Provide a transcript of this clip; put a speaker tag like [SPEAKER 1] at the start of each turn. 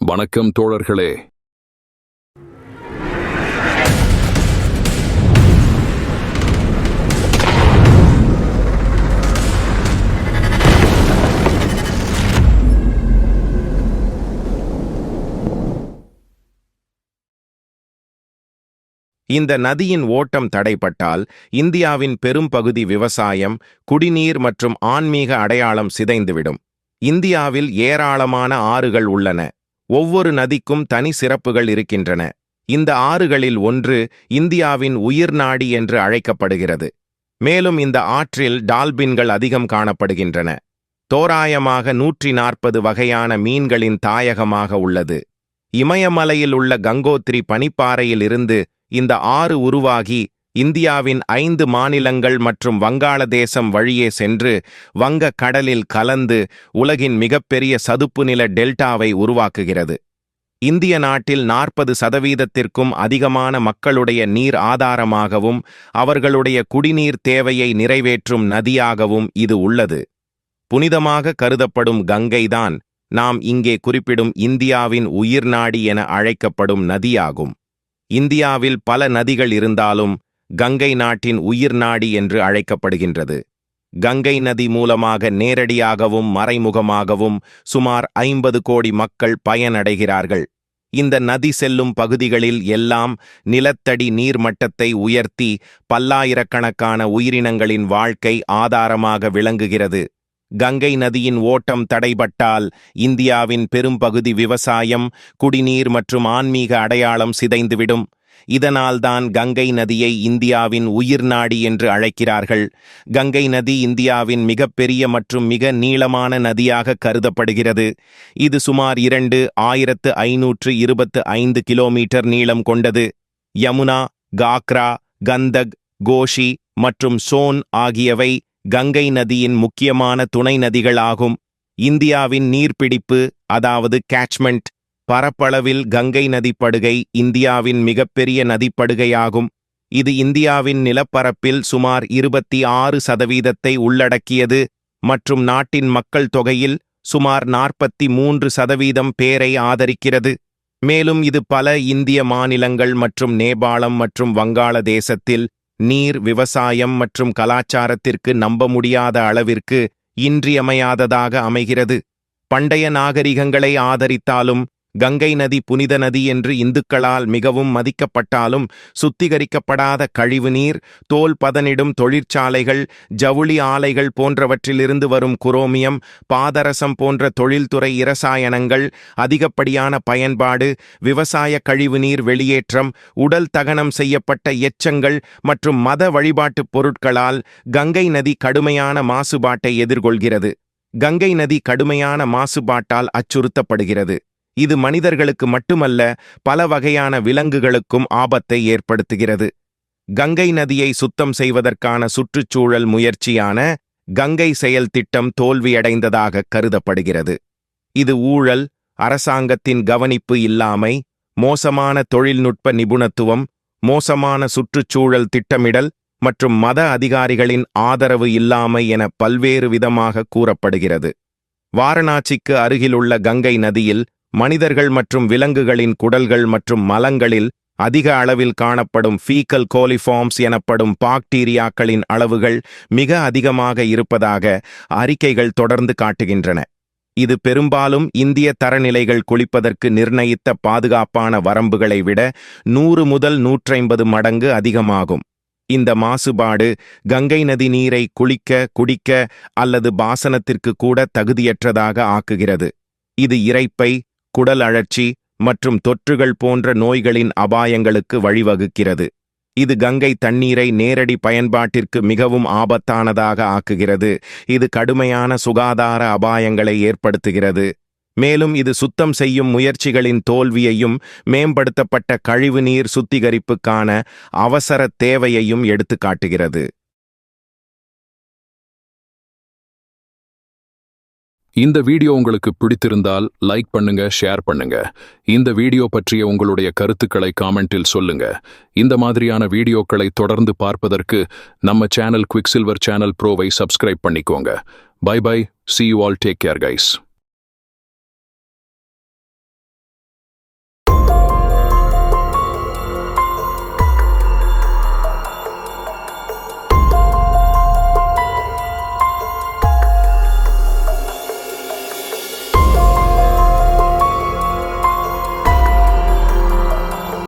[SPEAKER 1] வணக்கம் தோழர்களே.
[SPEAKER 2] இந்த நதியின் ஓட்டம் தடைப்பட்டால் இந்தியாவின் பெரும்பகுதி விவசாயம், குடிநீர் மற்றும் ஆன்மீக அடையாளம் சிதைந்துவிடும். இந்தியாவில் ஏராளமான ஆறுகள் உள்ளன. ஒவ்வொரு நதிக்கும் தனி சிறப்புகள் இருக்கின்றன. இந்த ஆறுகளில் ஒன்று இந்தியாவின் உயிர்நாடி என்று அழைக்கப்படுகிறது. மேலும் இந்த ஆற்றில் டால்பின்கள் அதிகம் காணப்படுகின்றன. தோராயமாக 140 வகையான மீன்களின் தாயகமாக உள்ளது. இமயமலையில் உள்ள கங்கோத்ரி பனிப்பாறையில் இருந்து இந்த ஆறு உருவாகி இந்தியாவின் 5 மாநிலங்கள் மற்றும் வங்காளதேசம் வழியே சென்று வங்க கடலில் கலந்து உலகின் மிகப்பெரிய சதுப்பு நில டெல்டாவை உருவாக்குகிறது. இந்திய நாட்டில் 40% அதிகமான மக்களுடைய நீர் ஆதாரமாகவும் அவர்களுடைய குடிநீர் தேவையை நிறைவேற்றும் நதியாகவும் இது உள்ளது. புனிதமாக கருதப்படும் கங்கைதான் நாம் இங்கே குறிப்பிடும் இந்தியாவின் உயிர்நாடி என அழைக்கப்படும் நதியாகும். இந்தியாவில் பல நதிகள் இருந்தாலும் கங்கை நாட்டின் உயிர்நாடி என்று அழைக்கப்படுகின்றது. கங்கை நதி மூலமாக நேரடியாகவும் மறைமுகமாகவும் சுமார் 50 கோடி மக்கள் பயனடைகிறார்கள். இந்த நதி செல்லும் பகுதிகளில் எல்லாம் நிலத்தடி நீர்மட்டத்தை உயர்த்தி பல்லாயிரக்கணக்கான உயிரினங்களின் வாழ்க்கை ஆதாரமாக விளங்குகிறது. கங்கை நதியின் ஓட்டம் தடைபட்டால் இந்தியாவின் பெரும்பகுதி விவசாயம், குடிநீர் மற்றும் ஆன்மீக அடையாளம் சிதைந்துவிடும். இதனால்தான் கங்கை நதியை இந்தியாவின் உயிர்நாடி என்று அழைக்கிறார்கள். கங்கை நதி இந்தியாவின் மிகப்பெரிய மற்றும் மிக நீளமான நதியாக கருதப்படுகிறது. இது சுமார் 2525 கிலோமீட்டர் நீளம் கொண்டது. யமுனா, காக்ரா, கந்தக், கோஷி மற்றும் சோன் ஆகியவை கங்கை நதியின் முக்கியமான துணை நதிகள் ஆகும். இந்தியாவின் நீர்பிடிப்பு, அதாவது கேட்ச்மெண்ட் பரப்பளவில் கங்கை நதிப்படுகை இந்தியாவின் மிகப்பெரிய நதிப்படுகையாகும். இது இந்தியாவின் நிலப்பரப்பில் சுமார் 26% உள்ளடக்கியது மற்றும் நாட்டின் மக்கள் தொகையில் சுமார் 43% பேரை ஆதரிக்கிறது. மேலும் இது பல இந்திய மாநிலங்கள் மற்றும் நேபாளம் மற்றும் வங்காளதேசத்தில் நீர், விவசாயம் மற்றும் கலாச்சாரத்திற்கு நம்ப முடியாத அளவிற்கு இன்றியமையாததாக அமைகிறது. பண்டைய நாகரிகங்களை ஆதரித்தாலும் கங்கை நதி புனித நதி என்று இந்துக்களால் மிகவும் மதிக்கப்பட்டாலும் சுத்திகரிக்கப்படாத கழிவுநீர், தோல் பதனிடும் தொழிற்சாலைகள், ஜவுளி ஆலைகள் போன்றவற்றிலிருந்து வரும் குரோமியம், பாதரசம் போன்ற தொழில்துறை இரசாயனங்கள், அதிகப்படியான பயன்பாடு, விவசாய கழிவுநீர் வெளியேற்றம், உடல் தகனம் செய்யப்பட்ட எச்சங்கள் மற்றும் மத வழிபாட்டுப் பொருட்களால் கங்கை நதி கடுமையான மாசுபாட்டை எதிர்கொள்கிறது. கங்கை நதி கடுமையான மாசுபாட்டால் அச்சுறுத்தப்படுகிறது. இது மனிதர்களுக்கு மட்டுமல்ல, பல வகையான விலங்குகளுக்கும் ஆபத்தை ஏற்படுத்துகிறது. கங்கை நதியை சுத்தம் செய்வதற்கான சுற்றுச்சூழல் முயற்சியான கங்கை செயல் திட்டம் தோல்வியடைந்ததாக கருதப்படுகிறது. இது ஊழல், அரசாங்கத்தின் கவனிப்பு இல்லாமை, மோசமான தொழில்நுட்ப நிபுணத்துவம், மோசமான சுற்றுச்சூழல் திட்டமிடல் மற்றும் மத அதிகாரிகளின் ஆதரவு இல்லாமை என பல்வேறு விதமாக கூறப்படுகிறது. வாரணாசிக்கு அருகிலுள்ள கங்கை நதியில் மனிதர்கள் மற்றும் விலங்குகளின் குடல்கள் மற்றும் மலங்களில் அதிக அளவில் காணப்படும் ஃபீக்கல் கோலிஃபார்ம்ஸ் எனப்படும் பாக்டீரியாக்களின் அளவுகள் மிக அதிகமாக இருப்பதாக அறிக்கைகள் தொடர்ந்து காட்டுகின்றன. இது பெரும்பாலும் இந்திய தரநிலைகள் குளிப்பதற்கு நிர்ணயித்த பாதுகாப்பான வரம்புகளை விட 100 முதல் 150 மடங்கு அதிகமாகும். இந்த மாசுபாடு கங்கை நதி நீரை குளிக்க, குடிக்க அல்லது பாசனத்திற்கு கூட தகுதியற்றதாக ஆக்குகிறது. இது இரைப்பை, குடல் அழற்சி மற்றும் தொற்றுகள் போன்ற நோய்களின் அபாயங்களுக்கு வழிவகுக்கிறது. இது கங்கை தண்ணீரை நேரடி பயன்பாட்டிற்கு மிகவும் ஆபத்தானதாக ஆக்குகிறது. இது கடுமையான சுகாதார அபாயங்களை ஏற்படுத்துகிறது. மேலும் இது சுத்தம் செய்யும் முயற்சிகளின் தோல்வியையும் மேம்படுத்தப்பட்ட கழிவுநீர் சுத்திகரிப்புக்கான அவசர தேவையையும் எடுத்துக்காட்டுகிறது.
[SPEAKER 1] இந்த வீடியோ உங்களுக்கு பிடித்திருந்தால் லைக் பண்ணுங்க, ஷேர் பண்ணுங்க. இந்த வீடியோ பற்றிய உங்களுடைய கருத்துக்களை காமெண்டில் சொல்லுங்க. இந்த மாதிரியான வீடியோக்களை தொடர்ந்து பார்ப்பதற்கு நம்ம சேனல் குவிக்சில்வர் சேனல் ப்ரோவை சப்ஸ்கிரைப் பண்ணிக்கோங்க. Bye bye. See you all. Take care, guys.